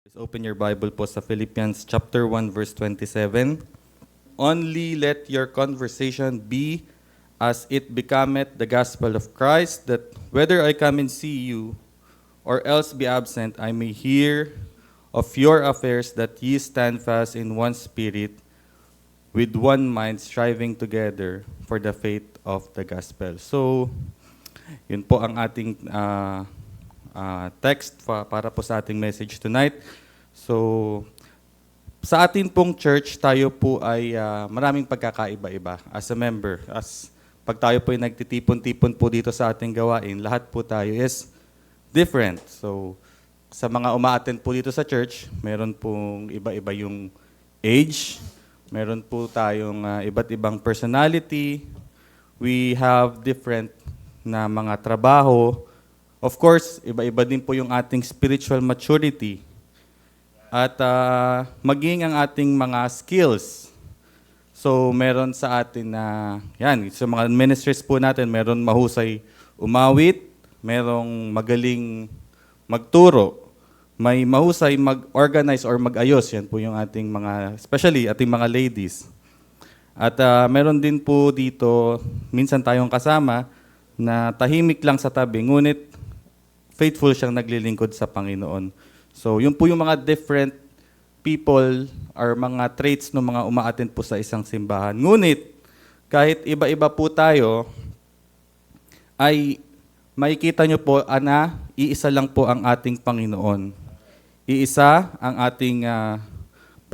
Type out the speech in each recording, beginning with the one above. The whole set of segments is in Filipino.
Please open your Bible po sa Philippians chapter 1 verse 27. Only let your conversation be as it becometh the gospel of Christ, that whether I come and see you or else be absent, I may hear of your affairs, that ye stand fast in one spirit, with one mind, striving together for the faith of the gospel. So, yun po ang ating text para po sa ating message tonight. So, sa atin pong church, tayo po ay maraming pagkakaiba-iba as a member. Pag tayo po ay nagtitipon-tipon po dito sa ating gawain, lahat po tayo is different. So, sa mga uma-attend po dito sa church, meron pong iba-iba yung age, meron po tayong iba't ibang personality, we have different na mga trabaho. Of course, iba-iba din po yung ating spiritual maturity. At maging ang ating mga skills. So, meron sa atin na, sa mga ministries po natin, meron mahusay umawit, merong magaling magturo, may mahusay mag-organize or mag-ayos. Yan po yung ating mga, especially ating mga ladies. At meron din po dito, minsan tayong kasama, na tahimik lang sa tabi, ngunit faithful siyang naglilingkod sa Panginoon. So, yun po yung mga different people or mga traits ng mga uma-attend po sa isang simbahan. Ngunit, kahit iba-iba po tayo, ay makikita nyo po na iisa lang po ang ating Panginoon. Iisa ang ating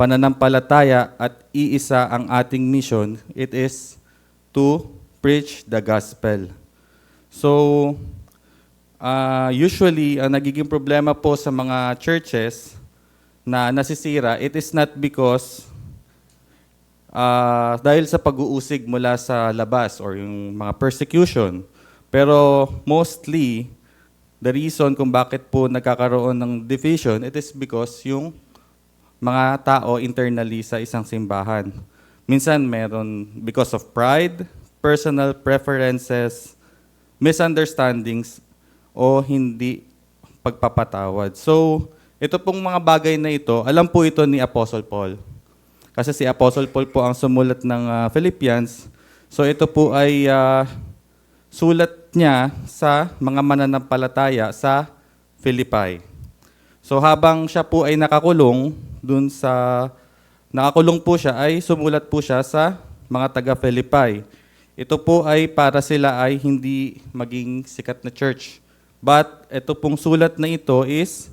pananampalataya at iisa ang ating mission. It is to preach the gospel. So, usually, ang nagiging problema po sa mga churches na nasisira, it is not because dahil sa pag-uusig mula sa labas or yung mga persecution. Pero mostly, the reason kung bakit po nagkakaroon ng division, it is because yung mga tao internally sa isang simbahan. Minsan meron because of pride, personal preferences, misunderstandings, o hindi pagpapatawad. So, ito pong mga bagay na ito, alam po ito ni Apostle Paul. Kasi si Apostle Paul po ang sumulat ng Philippians. So, ito po ay sulat niya sa mga mananampalataya sa Philippi. So, habang siya po ay nakakulong po siya, ay sumulat po siya sa mga taga-Philippi. Ito po ay para sila ay hindi maging sikat na church. But ito pong sulat na ito is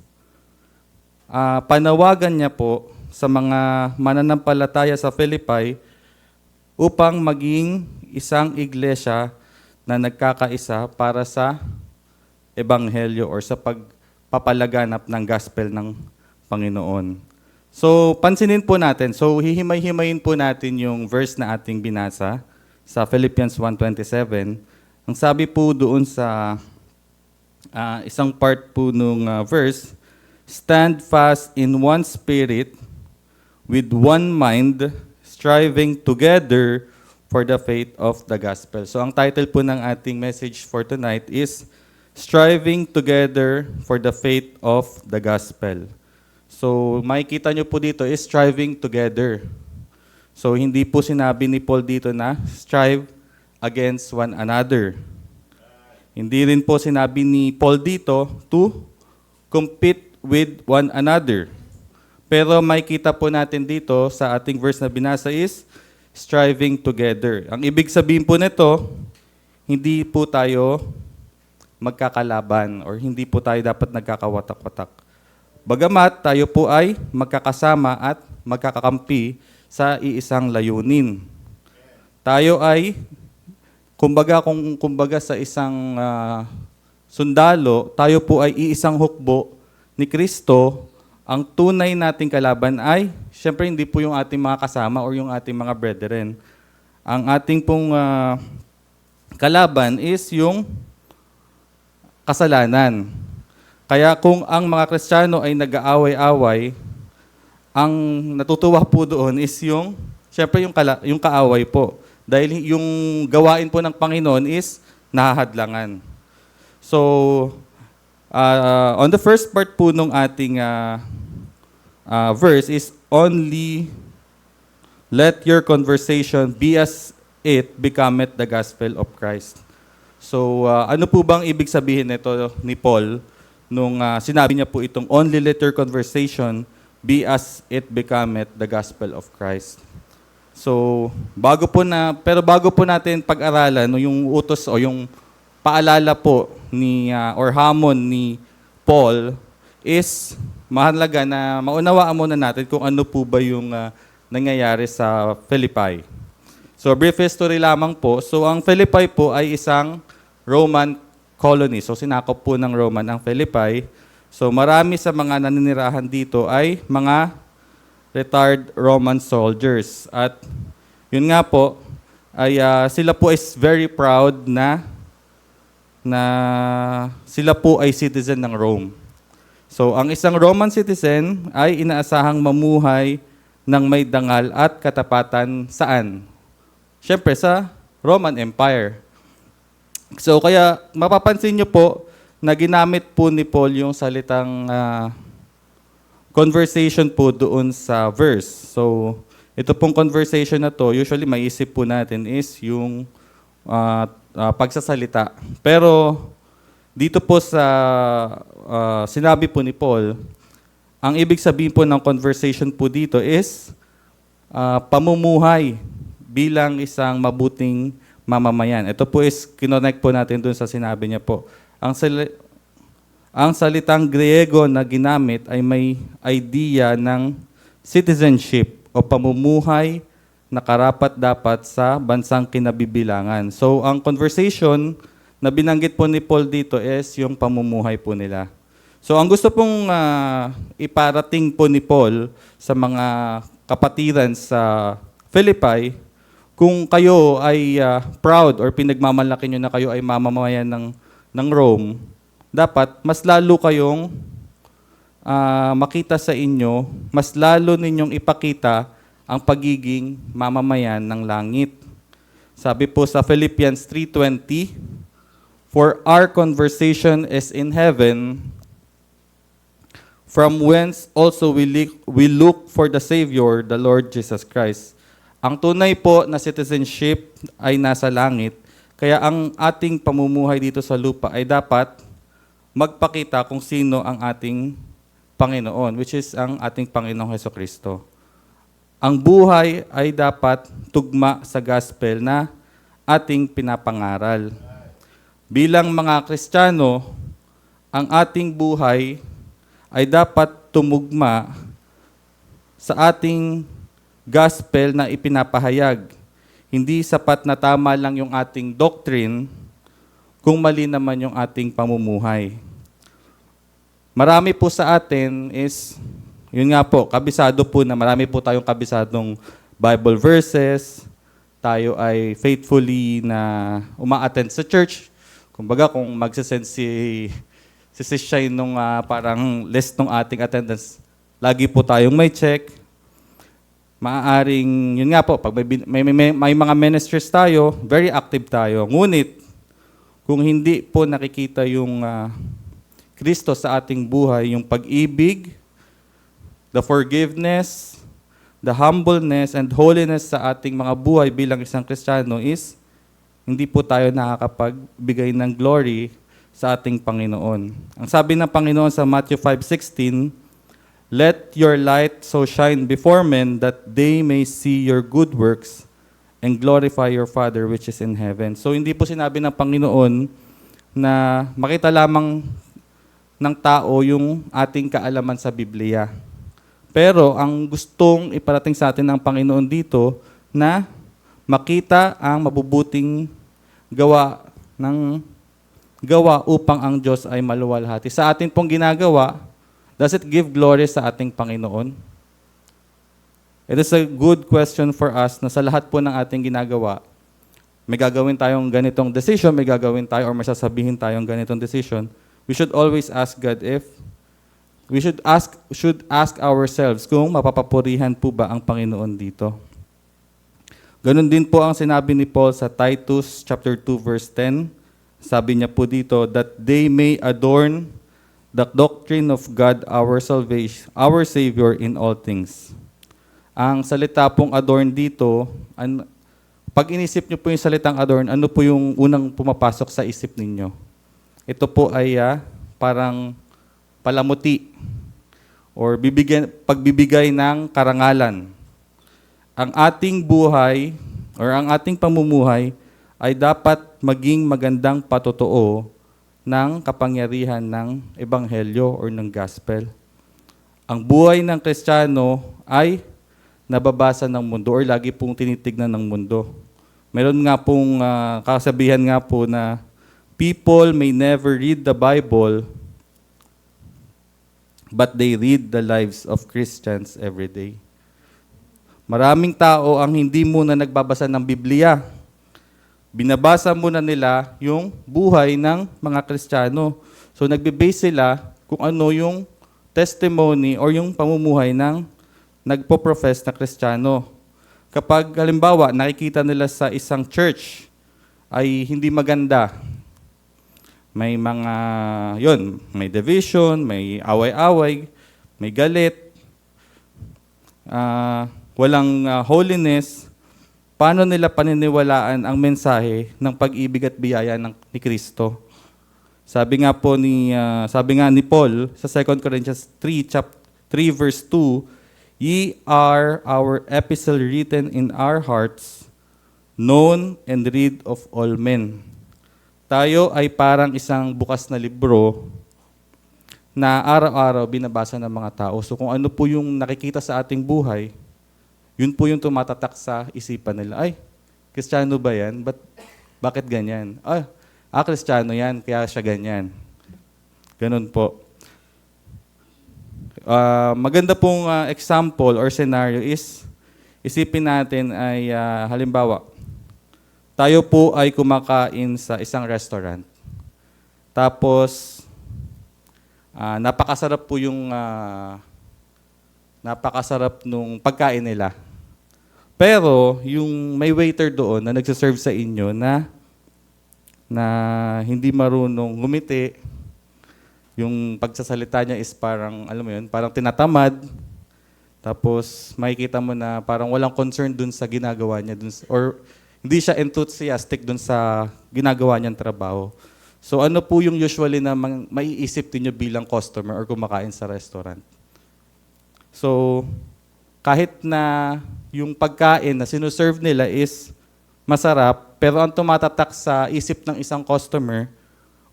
panawagan niya po sa mga mananampalataya sa Philippi upang maging isang iglesia na nagkakaisa para sa ebanghelyo or sa pagpapalaganap ng gospel ng Panginoon. So, pansinin po natin. So, hihimay-himayin po natin yung verse na ating binasa sa Philippians 1:27. Ang sabi po doon sa isang part po nung verse, stand fast in one spirit, with one mind, striving together for the faith of the gospel. So ang title po ng ating message for tonight is Striving Together for the Faith of the Gospel. So makikita nyo po dito is striving together. So hindi po sinabi ni Paul dito na strive against one another. Hindi rin po sinabi ni Paul dito to compete with one another. Pero makikita po natin dito sa ating verse na binasa is striving together. Ang ibig sabihin po nito, hindi po tayo magkakalaban or hindi po tayo dapat nagkakawatak-watak. Bagamat tayo po ay magkakasama at magkakakampi sa iisang layunin. Tayo ay kumbaga sa isang sundalo, tayo po ay iisang hukbo ni Kristo. Ang tunay nating kalaban ay, siyempre hindi po yung ating mga kasama or yung ating mga brethren. Ang ating pong kalaban is yung kasalanan. Kaya kung ang mga Kristiyano ay nag-aaway-away, ang natutuwa po doon is siyempre yung kaaway po. Dahil yung gawain po ng Panginoon is nahahadlangan. So, on the first part po nung ating verse is only let your conversation be as it becometh the gospel of Christ. So, ano po bang ibig sabihin nito ni Paul nung sinabi niya po itong only let your conversation be as it becometh the gospel of Christ. So, bago po natin pag-aralan no, yung utos o yung paalala po ni or hamon ni Paul is mahalaga na maunawaan muna natin kung ano po ba yung nangyayari sa Philippi. So, brief history lamang po. So, ang Philippi po ay isang Roman colony. So, sinakop po ng Roman ang Philippi. So, marami sa mga naninirahan dito ay mga retired Roman soldiers. At yun nga po, ay sila po is very proud na sila po ay citizen ng Rome. So, ang isang Roman citizen ay inaasahang mamuhay ng may dangal at katapatan saan? Siyempre, sa Roman Empire. So, kaya mapapansin nyo po na ginamit po ni Paul yung salitang conversation po doon sa verse. So, ito pong conversation na to, usually maiisip po natin is yung pagsasalita. Pero, dito po sa sinabi po ni Paul, ang ibig sabihin po ng conversation po dito is pamumuhay bilang isang mabuting mamamayan. Ito po is kinonect po natin dun sa sinabi niya po. Ang salitang Griego na ginamit ay may idea ng citizenship o pamumuhay na karapat-dapat sa bansang kinabibilangan. So, ang conversation na binanggit po ni Paul dito is yung pamumuhay po nila. So, ang gusto pong iparating po ni Paul sa mga kapatiran sa Philippi, kung kayo ay proud or pinagmamalaki nyo na kayo ay mamamayan ng Rome, dapat mas lalo kayong makita sa inyo, mas lalo ninyong ipakita ang pagiging mamamayan ng langit. Sabi po sa Philippians 3:20, "For our conversation is in heaven, from whence also we look for the Savior, the Lord Jesus Christ." Ang tunay po na citizenship ay nasa langit, kaya ang ating pamumuhay dito sa lupa ay dapat magpakita kung sino ang ating Panginoon, which is ang ating Panginoong Hesukristo. Ang buhay ay dapat tugma sa gospel na ating pinapangaral. Bilang mga Kristiyano, ang ating buhay ay dapat tumugma sa ating gospel na ipinapahayag. Hindi sapat na tama lang yung ating doctrine kung mali naman yung ating pamumuhay. Marami po sa atin is, yun nga po, kabisado po na marami po tayong kabisadong Bible verses, tayo ay faithfully na uma-attend sa church. Kumbaga kung magsasend si Shine nung parang list ng ating attendance, lagi po tayong may check. Maaaring, yun nga po, pag may mga ministers tayo, very active tayo. Ngunit, kung hindi po nakikita yung Kristo sa ating buhay, yung pag-ibig, the forgiveness, the humbleness, and holiness sa ating mga buhay bilang isang Kristiyano is, hindi po tayo nakakapagbigay ng glory sa ating Panginoon. Ang sabi ng Panginoon sa Matthew 5:16, "Let your light so shine before men that they may see your good works and glorify your Father which is in heaven." So hindi po sinabi ng Panginoon na makita lamang ng tao yung ating kaalaman sa Biblia. Pero ang gustong iparating sa atin ng Panginoon dito na makita ang mabubuting gawa upang ang Diyos ay maluwalhati. Sa atin pong ginagawa, does it give glory sa ating Panginoon? It is a good question for us na sa lahat po ng ating ginagawa, may gagawin tayong ganitong decision, may gagawin tayo or may sasabihin tayong ganitong decision, we should always ask God if, we should ask ourselves kung mapapapurihan po ba ang Panginoon dito. Ganun din po ang sinabi ni Paul sa Titus chapter 2 verse 10. Sabi niya po dito, that they may adorn the doctrine of God, our salvation, our Savior in all things. Ang salita pong adorn dito, pag inisip niyo po yung salitang adorn, ano po yung unang pumapasok sa isip ninyo? Ito po ay parang palamuti or pagbibigay ng karangalan. Ang ating buhay or ang ating pamumuhay ay dapat maging magandang patotoo ng kapangyarihan ng ebanghelyo or ng gospel. Ang buhay ng Kristiyano ay nababasa ng mundo or lagi pong tinitignan ng mundo. Meron nga pong kasabihan nga po na people may never read the Bible, but they read the lives of Christians every day. Maraming tao ang hindi muna nagbabasa ng Biblia. Binabasa muna nila yung buhay ng mga Kristiyano. So nagbe-base sila kung ano yung testimony or yung pamumuhay ng nagpo-profess na Kristiyano. Kapag halimbawa nakikita nila sa isang church ay hindi maganda, may mga, may division, may away-away, may galit, walang holiness, paano nila paniniwalaan ang mensahe ng pag-ibig at biyaya ni Kristo? Sabi nga ni Paul sa 2 Corinthians 3 verse 2, "Ye are our epistle written in our hearts, known and read of all men." Tayo ay parang isang bukas na libro na araw-araw binabasa ng mga tao. So kung ano po yung nakikita sa ating buhay, yun po yung tumatatak sa isipan nila. Ay, Kristiyano ba yan? Bakit ganyan? Kristiyano yan, kaya siya ganyan. Ganun po. Maganda pong example or scenario is, isipin natin ay halimbawa, tayo po ay kumakain sa isang restaurant. Tapos, napakasarap po napakasarap nung pagkain nila. Pero, yung may waiter doon na nagsiserve sa inyo na hindi marunong ngumiti, yung pagsasalita niya is parang, alam mo yun, parang tinatamad. Tapos, makikita mo na parang walang concern dun sa ginagawa niya. Or hindi siya enthusiastic dun sa ginagawa niyang trabaho. So, ano po yung usually na maiisip niyo bilang customer or kumakain sa restaurant? So, kahit na yung pagkain na sinuserve nila is masarap, pero ang tumatatak sa isip ng isang customer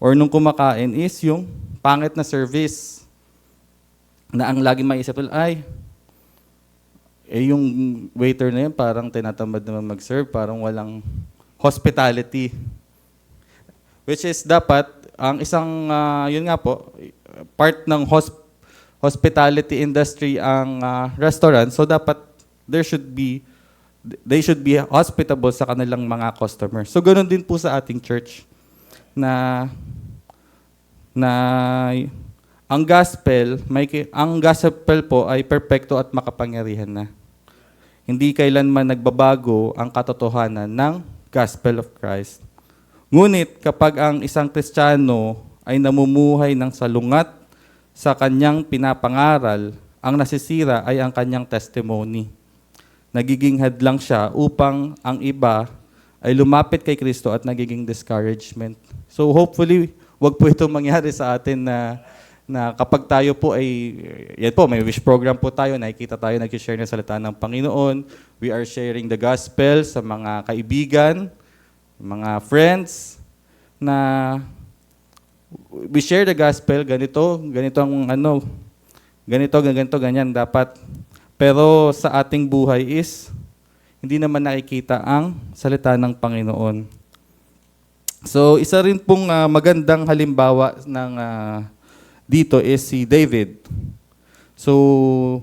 or nung kumakain is yung pangit na service na ang lagi maiisip nila, yung waiter na yun parang tinatamad naman mag-serve, parang walang hospitality. Which is dapat, ang isang, yun nga po, part ng hospitality industry ang restaurant, so dapat they should be hospitable sa kanilang mga customers. So ganoon din po sa ating church na ang gospel po ay perpekto at makapangyarihan na. Hindi kailanman nagbabago ang katotohanan ng gospel of Christ. Ngunit kapag ang isang Kristiyano ay namumuhay ng salungat sa kanyang pinapangaral, ang nasisira ay ang kanyang testimony. Nagiging hadlang siya upang ang iba ay lumapit kay Kristo at nagiging discouragement. So hopefully, wag po ito mangyari sa atin na kapag tayo po ay, yan po, may wish program po tayo, nakikita tayo, nag-share ng salita ng Panginoon. We are sharing the gospel sa mga kaibigan, mga friends, na we share the gospel, ganito ang ganyan dapat. Pero sa ating buhay is, hindi naman nakikita ang salita ng Panginoon. So, isa rin pong magandang halimbawa ng dito is si David. So,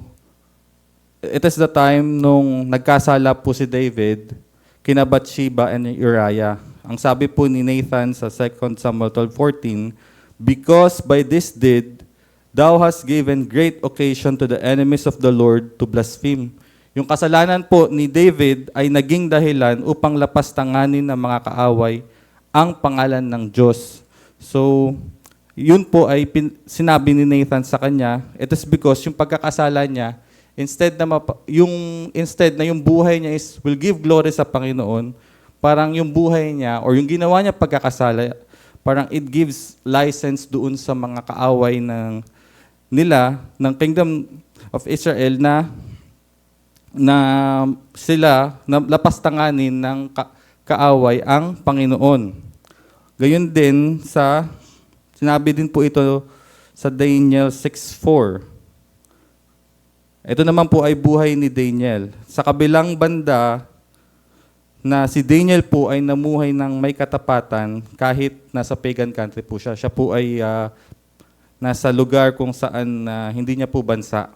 it is the time nung nagkasala po si David kina Bathsheba and Uriah. Ang sabi po ni Nathan sa 2 Samuel 12:14, "Because by this deed, thou hast given great occasion to the enemies of the Lord to blaspheme." Yung kasalanan po ni David ay naging dahilan upang lapastanganin ng mga kaaway ang pangalan ng Diyos. So, yun po ay sinabi ni Nathan sa kanya, it is because yung pagkakasala niya, instead na yung buhay niya will give glory sa Panginoon, parang yung buhay niya or yung ginawa niya pagkakasala, parang it gives license doon sa mga kaaway ng Kingdom of Israel na sila na lapastanganin ng kaaway ang Panginoon. Gayon din sinabi din po ito sa Daniel 6:4. Ito naman po ay buhay ni Daniel. Sa kabilang banda, na si Daniel po ay namuhay ng may katapatan kahit nasa pagan country po siya. Siya po ay nasa lugar kung saan hindi niya po bansa.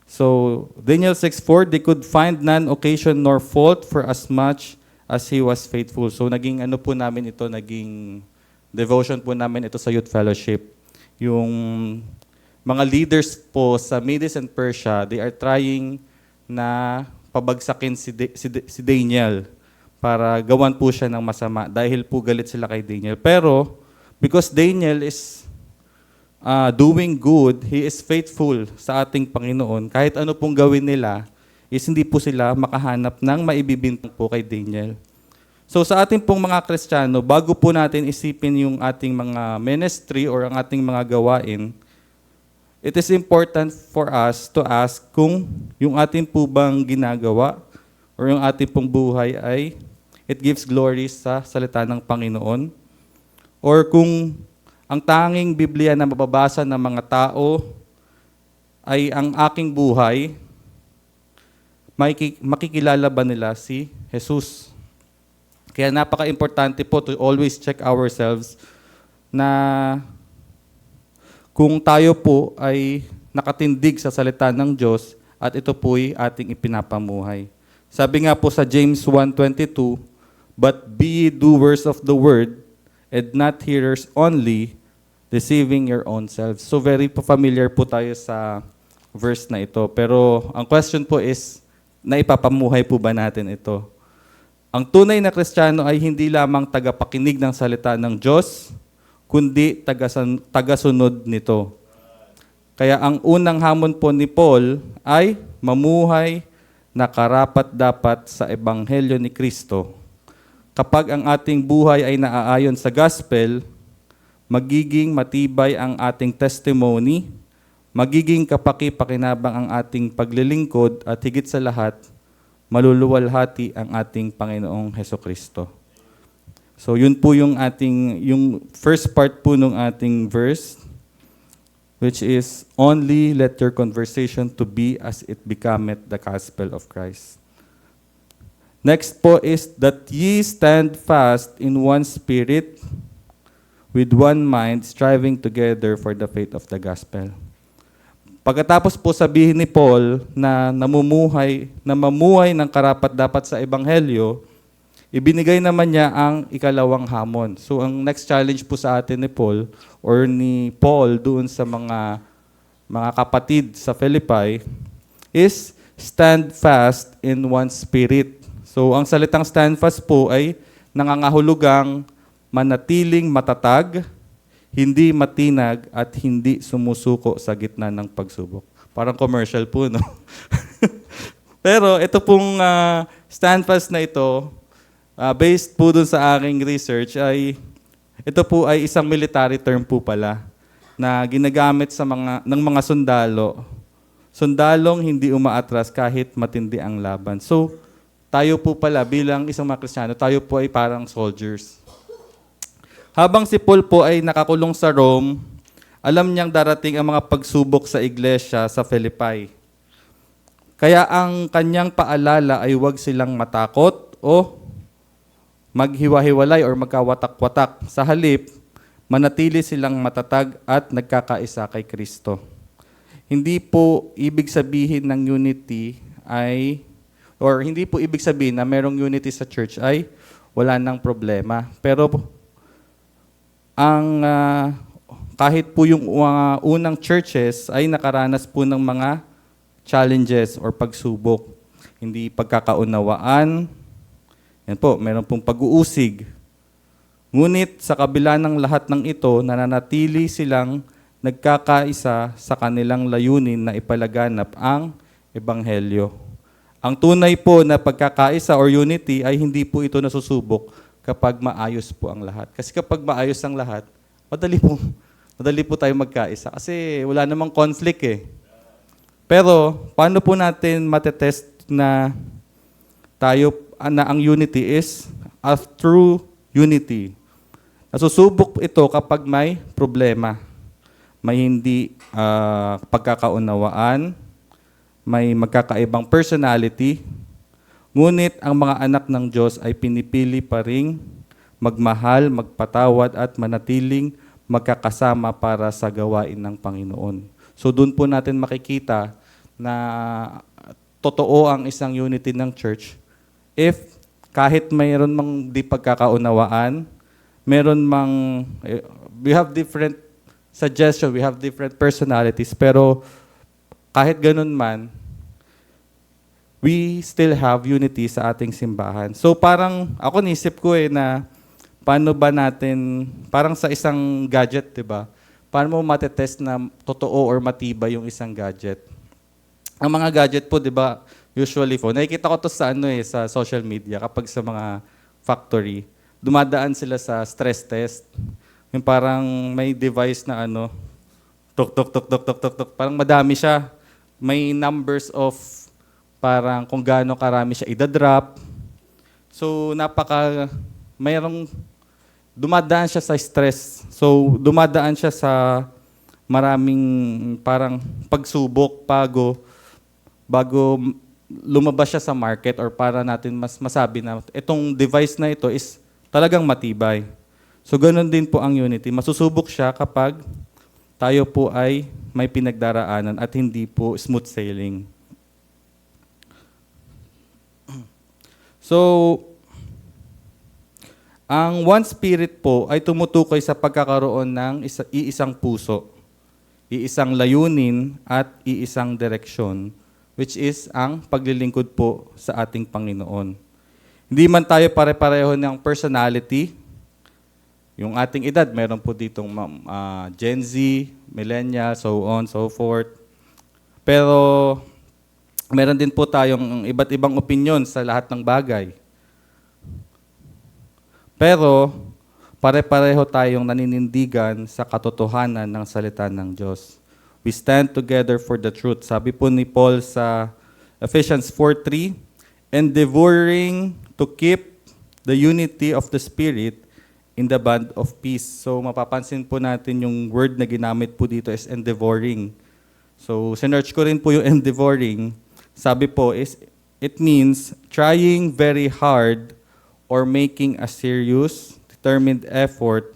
So, Daniel 6:4, they could find none occasion nor fault for as much as he was faithful. So, naging devotion po namin ito sa Youth Fellowship. Yung mga leaders po sa Medes and Persia, they are trying na pabagsakin si Daniel para gawan po siya ng masama dahil po galit sila kay Daniel. Pero, because Daniel is doing good, he is faithful sa ating Panginoon, kahit ano pong gawin nila, is hindi po sila makahanap ng maibibintang po kay Daniel. So sa ating pong mga Kristiyano, bago po natin isipin yung ating mga ministry or ang ating mga gawain, it is important for us to ask kung yung ating po bang ginagawa or yung ating pong buhay ay it gives glory sa salita ng Panginoon, or kung ang tanging Biblia na mababasa ng mga tao ay ang aking buhay, makikilala ba nila si Jesus? Kaya napaka-importante po to always check ourselves na kung tayo po ay nakatindig sa salita ng Diyos at ito po'y ating ipinapamuhay. Sabi nga po sa James 1:22, "But be ye doers of the word, and not hearers only, deceiving your own selves." So very familiar po tayo sa verse na ito. Pero ang question po is, naipapamuhay po ba natin ito? Ang tunay na Kristiyano ay hindi lamang tagapakinig ng salita ng Diyos, kundi tagasunod nito. Kaya ang unang hamon po ni Paul ay mamuhay na karapat-dapat sa Ebanghelyo ni Kristo. Kapag ang ating buhay ay naaayon sa gospel, magiging matibay ang ating testimony, magiging kapaki-pakinabang ang ating paglilingkod, at higit sa lahat, maluluwalhati ang ating Panginoong Hesukristo. So yun po yung first part po ng ating verse, which is, "Only let your conversation to be as it becometh the gospel of Christ." Next po is, "That ye stand fast in one spirit, with one mind, striving together for the faith of the gospel." Pagkatapos po sabihin ni Paul na mamuhay ng karapat-dapat sa Ebanghelyo, ibinigay naman niya ang ikalawang hamon. So ang next challenge po sa atin ni Paul or ni Paul doon sa mga kapatid sa Philippi is stand fast in one spirit. So ang salitang stand fast po ay nangangahulugang manatiling matatag, hindi matinag, at hindi sumusuko sa gitna ng pagsubok. Parang commercial po, no? Pero ito pong stand fast na ito, based po dun sa aking research, ito po ay isang military term po pala na ginagamit ng mga sundalo. Sundalong hindi umaatras kahit matindi ang laban. So, tayo po pala bilang isang mga Kristiyano, tayo po ay parang soldiers. Habang si Paul po ay nakakulong sa Rome, alam niyang darating ang mga pagsubok sa iglesia sa Philippi. Kaya ang kanyang paalala ay huwag silang matakot o maghiwa-hiwalay or magkawatak-watak. Sa halip, manatili silang matatag at nagkakaisa kay Kristo. Hindi po ibig sabihin ng unity hindi po ibig sabihin na merong unity sa church ay wala nang problema. Pero kahit po yung unang churches ay nakaranas po ng mga challenges or pagsubok. Hindi pagkakaunawaan. Yan po, meron pong pag-uusig. Ngunit sa kabila ng lahat ng ito, nananatili silang nagkakaisa sa kanilang layunin na ipalaganap ang Ebanghelyo. Ang tunay po na pagkakaisa or unity ay hindi po ito nasusubok kapag maayos po ang lahat. Kasi kapag maayos ang lahat, madali po tayo magkaisa. Kasi wala namang conflict eh. Pero paano po natin matetest na ang unity is a true unity? Nasusubok ito kapag may problema, may hindi pagkakaunawaan, may magkakaibang personality, ngunit ang mga anak ng Diyos ay pinipili pa ring magmahal, magpatawad at manatiling magkakasama para sa gawain ng Panginoon. So doon po natin makikita na totoo ang isang unity ng church if kahit mayroon mang di pagkakaunawaan, we have different suggestions, we have different personalities, pero kahit ganun man, we still have unity sa ating simbahan. So parang, ako nisip ko na paano ba natin, parang sa isang gadget, di ba? Paano mo matetest na totoo or matibay yung isang gadget? Ang mga gadget po, di ba, usually po, nakikita ko to sa sa social media kapag sa mga factory, dumadaan sila sa stress test. Yung parang may device na tuk tuk tuk tuk tuk tuk tuk, parang madami siya. May numbers of parang kung gaano karami siya idadrop. So mayroong dumadaan siya sa stress. So dumadaan siya sa maraming parang pagsubok, bago lumabas siya sa market or para natin masabi na itong device na ito is talagang matibay. So ganoon din po ang unity. Masusubok siya kapag tayo po ay may pinagdaraanan at hindi po smooth sailing. So, ang one spirit po ay tumutukoy sa pagkakaroon ng iisang puso, iisang layunin at iisang direksyon, which is ang paglilingkod po sa ating Panginoon. Hindi man tayo pare-pareho ng personality. Yung ating edad, meron po ditong Gen Z, Millennial, so on, so forth. Pero meron din po tayong iba't ibang opinion sa lahat ng bagay. Pero pare-pareho tayong naninindigan sa katotohanan ng salita ng Diyos. We stand together for the truth. Sabi po ni Paul sa Ephesians 4:3, endeavoring to keep the unity of the Spirit in the bond of peace. So mapapansin po natin yung word na ginamit po dito is endeavoring. So sinearch ko rin po yung endeavoring. Sabi po is it means trying very hard or making a serious, determined effort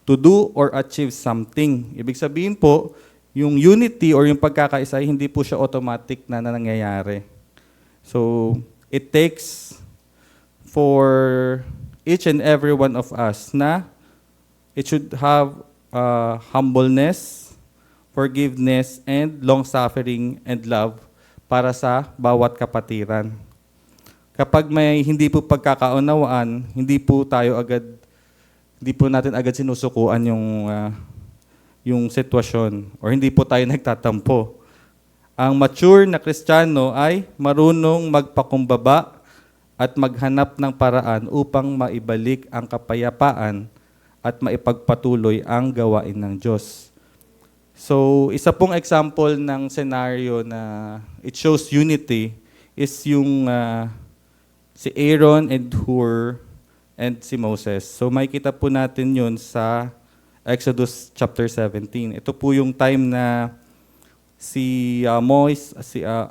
to do or achieve something. Ibig sabihin po, yung unity or yung pagkakaisa ay hindi po siya automatic na nangyayari. So it takes for each and every one of us na it should have humbleness, forgiveness, and long-suffering and love para sa bawat kapatiran. Kapag may hindi po pagkakaunawaan, hindi po natin agad sinusukuan yung sitwasyon or hindi po tayo nagtatampo. Ang mature na Kristiyano ay marunong magpakumbaba at maghanap ng paraan upang maibalik ang kapayapaan at maipagpatuloy ang gawain ng Diyos. So, isa pong example ng scenario na it shows unity is yung si Aaron and Hur and si Moses. So, makikita po natin yun sa Exodus chapter 17. Ito po yung time na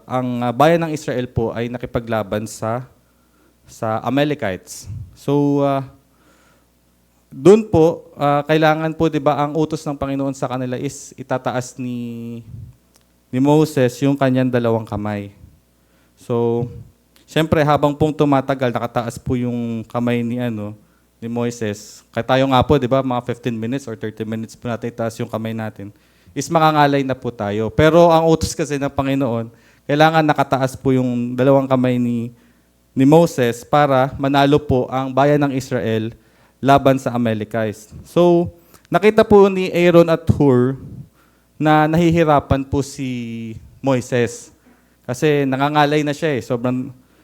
ang bayan ng Israel po ay nakipaglaban sa Amalekites. So, doon po, kailangan po, di ba, ang utos ng Panginoon sa kanila is itataas ni Moses yung kanyang dalawang kamay. So, siyempre, habang pong tumatagal, nakataas po yung kamay ni Moises. Kaya tayo nga po, di ba, mga 15 minutes or 30 minutes po natin itaas yung kamay natin, is makangalay na po tayo. Pero ang utos kasi ng Panginoon, kailangan nakataas po yung dalawang kamay ni Moses para manalo po ang bayan ng Israel laban sa Amalekites. So, nakita po ni Aaron at Hur na nahihirapan po si Moises. Kasi nangangalay na siya eh.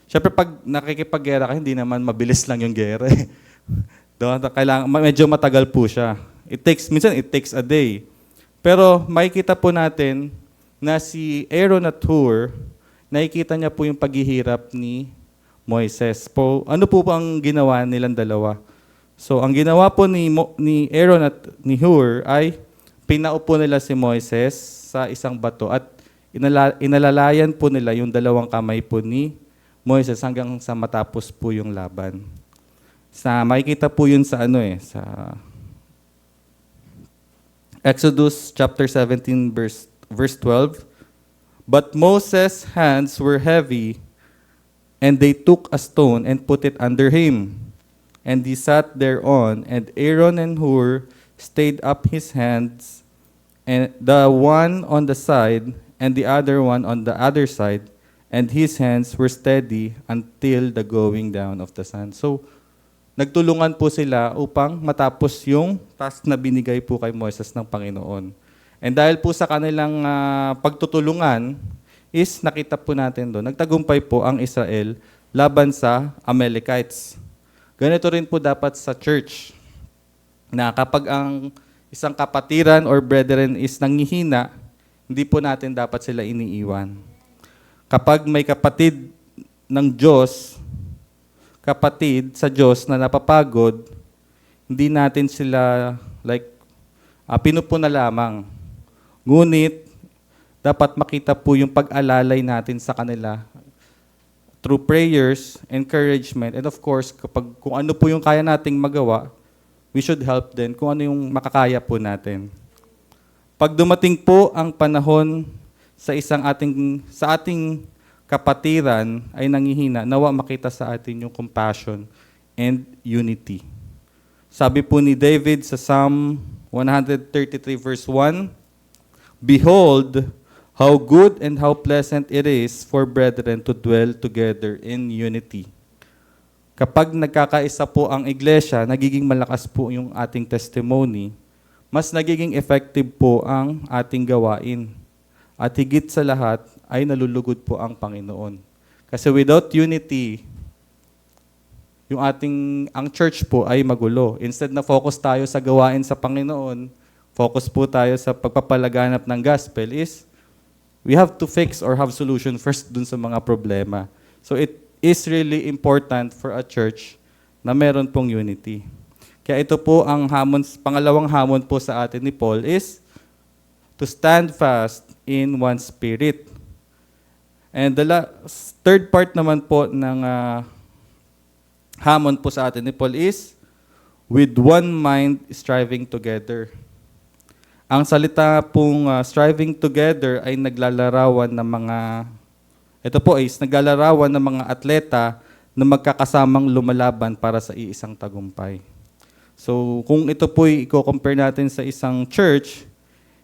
Siyempre pag nakikipaggera ka, hindi naman mabilis lang yung gera eh. Medyo matagal po siya. Minsan it takes a day. Pero makikita po natin na si Aaron at Hur, nakikita niya po yung paghihirap ni Moises. Ano po ang ginawa nilang dalawa? So, ang ginawa po ni Aaron at ni Hur ay pinaupo nila si Moises sa isang bato at inalalayan po nila yung dalawang kamay po ni Moises hanggang sa matapos po yung laban. Makikita po yun sa sa Exodus chapter 17 verse 12. But Moses' hands were heavy, and they took a stone and put it under him. And he sat thereon, and Aaron and Hur stayed up his hands, and the one on the side, and the other one on the other side, and his hands were steady until the going down of the sun. So, nagtulungan po sila upang matapos yung task na binigay po kay Moises ng Panginoon. And dahil po sa kanilang pagtutulungan, is nakita po natin doon, nagtagumpay po ang Israel laban sa Amalekites. Ganito rin po dapat sa church, na kapag ang isang kapatiran or brethren is nanghihina, hindi po natin dapat sila iniiwan. Kapag may kapatid ng Diyos, kapatid sa Diyos na napapagod, hindi natin sila pinupuna lamang. Ngunit, dapat makita po yung pag-alalay natin sa kanila through prayers, encouragement, and of course, kung ano po yung kaya nating magawa, we should help din kung ano yung makakaya po natin. Pag dumating po ang panahon sa ating kapatiran ay nanghihina, nawa makita sa atin yung compassion and unity. Sabi po ni David sa Psalm 133 verse 1, Behold, how good and how pleasant it is for brethren to dwell together in unity. Kapag nagkakaisa po ang iglesia, nagiging malakas po yung ating testimony, mas nagiging effective po ang ating gawain. At higit sa lahat ay nalulugod po ang Panginoon. Kasi without unity, ang church po ay magulo. Instead na focus tayo sa gawain sa Panginoon, focus po tayo sa pagpapalaganap ng gospel is we have to fix or have solution first dun sa mga problema. So it is really important for a church na meron pong unity. Kaya ito po ang pangalawang hamon po sa atin ni Paul is to stand fast in one spirit. And the third part naman po ng hamon po sa atin ni Paul is with one mind striving together. Ang salita pong striving together ay naglalarawan ng mga atleta na magkakasamang lumalaban para sa iisang tagumpay. So, kung ito po i-compare natin sa isang church,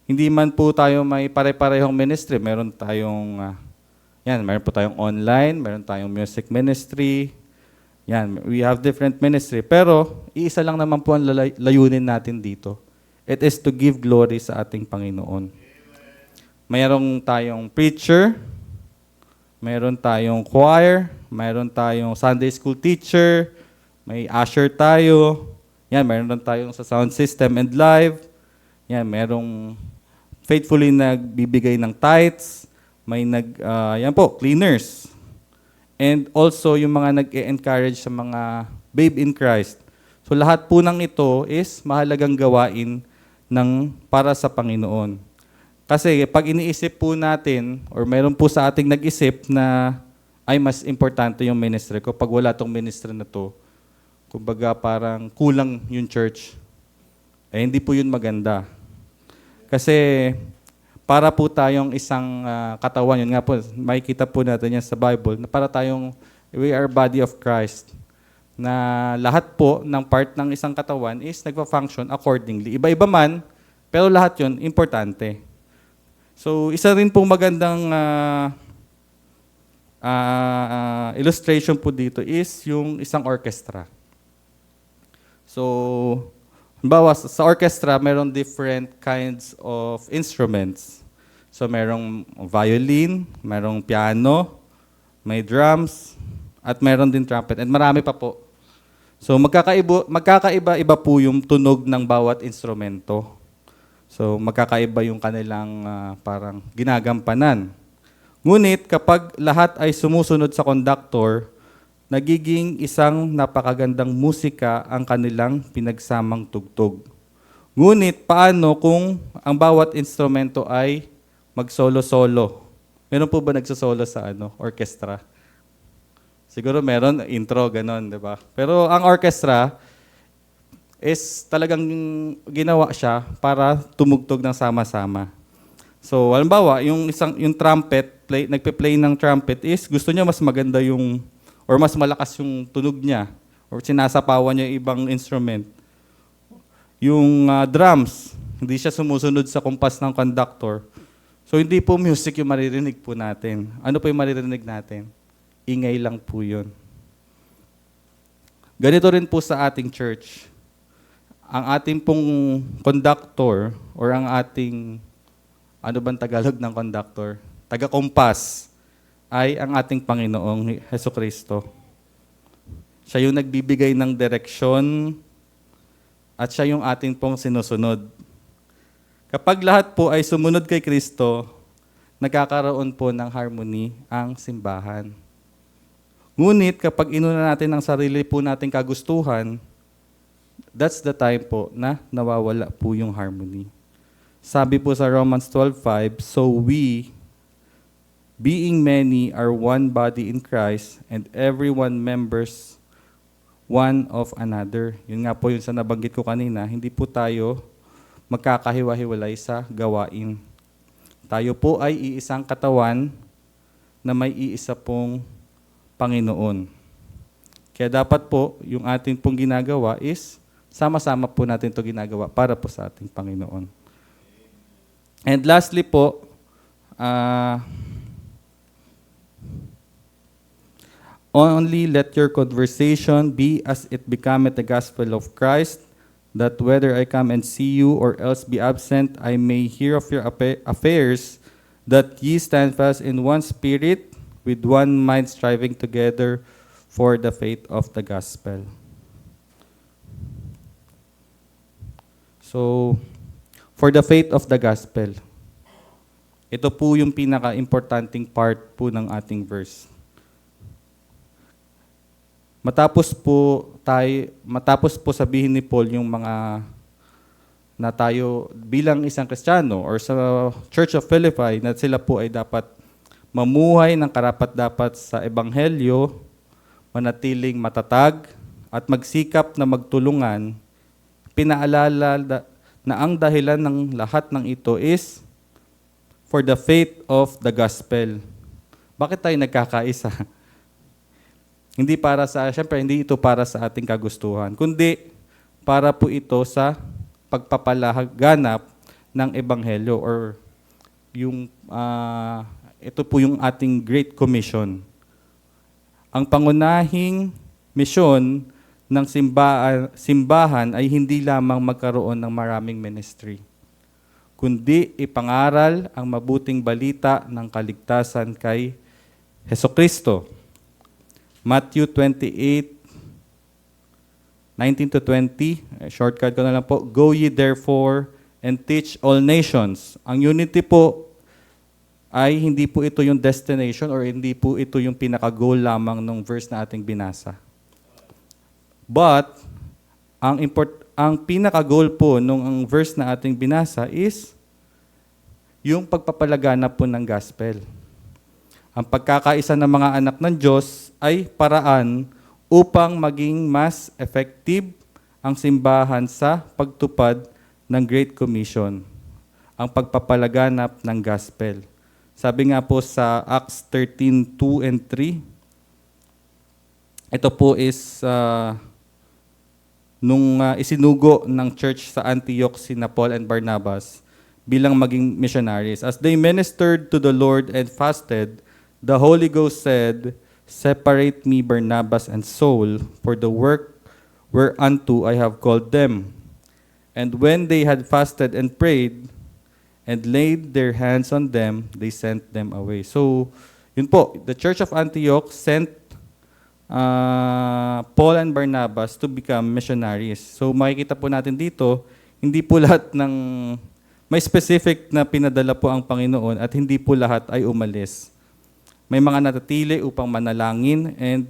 hindi man po tayo may pare-parehong ministry. Meron po tayong online, meron tayong music ministry. We have different ministry. Pero, iisa lang naman po ang layunin natin dito. It is to give glory sa ating Panginoon. Mayroon tayong preacher, mayroon tayong choir, mayroon tayong Sunday school teacher, may usher tayo, mayroon tayong sa sound system and live, mayroong faithfully nagbibigay ng tithes, may cleaners. And also yung mga nag-encourage sa mga babe in Christ. So lahat po ng ito is mahalagang gawain para sa Panginoon. Kasi pag iniisip po natin, or meron po sa ating nag-isip na ay mas importante yung ministry ko, pag wala tong ministry na to, kumbaga parang kulang yung church, hindi po yun maganda. Kasi para po tayong isang katawan, yun nga po, makikita po natin yan sa Bible, na para tayong, we are body of Christ, na lahat po ng part ng isang katawan is nagpa-function accordingly. Iba-iba man, pero lahat yun, importante. So, isa rin pong magandang illustration po dito is yung isang orchestra. So, halimbawa, sa orchestra, meron different kinds of instruments. So, merong violin, merong piano, may drums, at meron din trumpet. And marami pa po. So, magkakaiba-iba po yung tunog ng bawat instrumento. So, magkakaiba yung kanilang parang ginagampanan. Ngunit, kapag lahat ay sumusunod sa conductor, nagiging isang napakagandang musika ang kanilang pinagsamang tugtog. Ngunit, paano kung ang bawat instrumento ay mag-solo-solo? Meron po ba nagsosolo sa orchestra? Siguro meron, intro, ganon, di ba? Pero ang orchestra is talagang ginawa siya para tumugtog ng sama-sama. So, halimbawa, yung trumpet, nagpe-play ng trumpet is gusto niya mas maganda or mas malakas yung tunog niya, or sinasapawan niya yung ibang instrument. Yung drums, hindi siya sumusunod sa kumpas ng conductor. So, hindi po music yung maririnig po natin. Ano po yung maririnig natin? Ingay lang po yun. Ganito rin po sa ating church. Ang ating pong conductor, or ang ating, ano bang Tagalog ng conductor? Taga-kumpas, ay ang ating Panginoong Hesukristo. Siya yung nagbibigay ng direksyon at siya yung ating pong sinusunod. Kapag lahat po ay sumunod kay Kristo, nagkakaroon po ng harmony ang simbahan. Ngunit kapag inuna natin ang sarili po nating kagustuhan, that's the time po na nawawala po yung harmony. Sabi po sa Romans 12:5, so we, being many, are one body in Christ, and everyone members one of another. Yun nga po yung sa nabanggit ko kanina, hindi po tayo magkakahiwa-hiwalay sa gawain. Tayo po ay iisang katawan na may iisa pong Panginoon. Kaya dapat po, yung ating pong ginagawa is, sama-sama po natin ito ginagawa para po sa ating Panginoon. And lastly po, only let your conversation be as it becometh the gospel of Christ, that whether I come and see you or else be absent, I may hear of your affairs, that ye stand fast in one spirit, with one mind striving together for the faith of the gospel. So, for the faith of the gospel, ito po yung pinaka-importanting part po ng ating verse. Matapos po sabihin ni Paul yung mga na tayo bilang isang Kristiyano or sa Church of Philippi na sila po ay dapat mamuhay ng karapat-dapat sa Ebanghelyo, manatiling matatag, at magsikap na magtulungan, pinaalala na ang dahilan ng lahat ng ito is for the faith of the gospel. Bakit tayo nagkakaisa? Siyempre, hindi ito para sa ating kagustuhan, kundi para po ito sa pagpapalaganap ng Ebanghelyo or ito po yung ating Great Commission. Ang pangunahing misyon ng simbahan ay hindi lamang magkaroon ng maraming ministry, kundi ipangaral ang mabuting balita ng kaligtasan kay Hesukristo. Matthew 28:19-20, shortcut ko na lang po, go ye therefore and teach all nations. Ang unity po ay hindi po ito yung destination or hindi po ito yung pinaka-goal lamang ng verse na ating binasa. But, ang pinaka-goal po nung verse na ating binasa is yung pagpapalaganap po ng gospel. Ang pagkakaisa ng mga anak ng Diyos ay paraan upang maging mas effective ang simbahan sa pagtupad ng Great Commission, ang pagpapalaganap ng gospel. Sabi nga po sa Acts 13:2 and 3, ito po is nung isinugo ng church sa Antioch sina Paul and Barnabas bilang maging missionaries. As they ministered to the Lord and fasted, the Holy Ghost said, separate me, Barnabas and Saul, for the work whereunto I have called them. And when they had fasted and prayed, and laid their hands on them, they sent them away. So, yun po, the Church of Antioch sent Paul and Barnabas to become missionaries. So, makikita po natin dito, hindi po lahat ng, may specific na pinadala po ang Panginoon at hindi po lahat ay umalis. May mga natatili upang manalangin and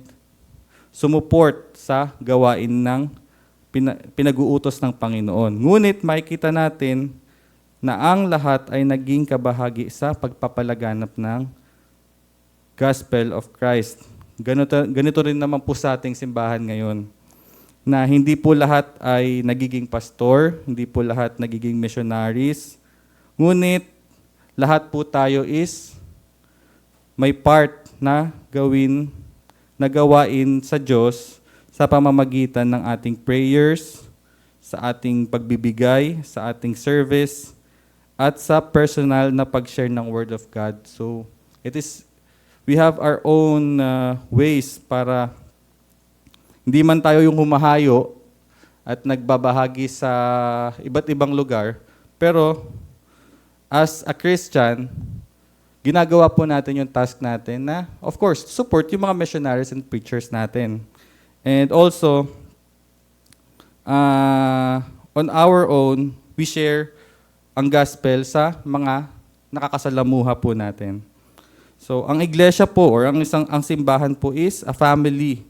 sumuport sa gawain ng pinag-uutos ng Panginoon. Ngunit makikita natin na ang lahat ay naging kabahagi sa pagpapalaganap ng Gospel of Christ. Ganito rin naman po sa ating simbahan ngayon, na hindi po lahat ay nagiging pastor, hindi po lahat nagiging missionaries, ngunit lahat po tayo is may part na gawain sa Diyos sa pamamagitan ng ating prayers, sa ating pagbibigay, sa ating service, at sa personal na pag-share ng Word of God. So, we have our own ways para hindi man tayo yung humahayo at nagbabahagi sa iba't ibang lugar, pero as a Christian, ginagawa po natin yung task natin na, of course, support yung mga missionaries and preachers natin. And also, on our own, we share ang gospel sa mga nakakasalamuha po natin. So, ang iglesia po or ang simbahan po is a family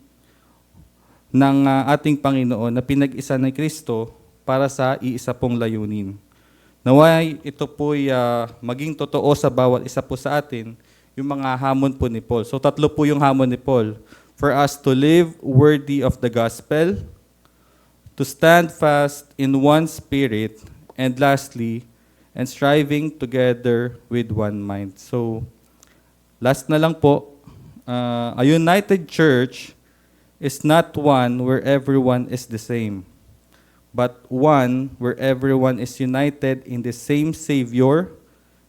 ng ating Panginoon na pinag-isa ni Kristo para sa iisa pong layunin. Naway ito po maging totoo sa bawat isa po sa atin, yung mga hamon po ni Paul. So, 3 po yung hamon ni Paul. For us to live worthy of the gospel, to stand fast in one spirit, and lastly, and striving together with one mind. So, last na lang po, a united church is not one where everyone is the same, but one where everyone is united in the same Savior,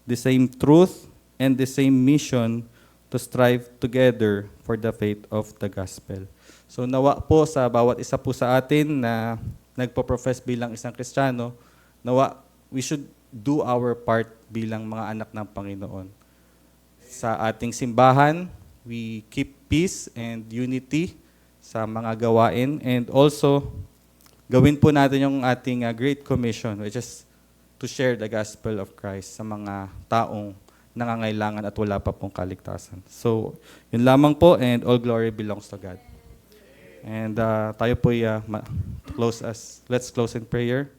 the same truth, and the same mission to strive together for the faith of the gospel. So, nawa po sa bawat isa po sa atin na nagpo-profess bilang isang Kristiyano, nawa we should do our part bilang mga anak ng Panginoon. Sa ating simbahan, we keep peace and unity sa mga gawain, and also gawin po natin yung ating Great Commission, which is to share the gospel of Christ sa mga taong nangangailangan at wala pa pong kaligtasan. So, yun lamang po, and all glory belongs to God. And tayo po let's close in prayer.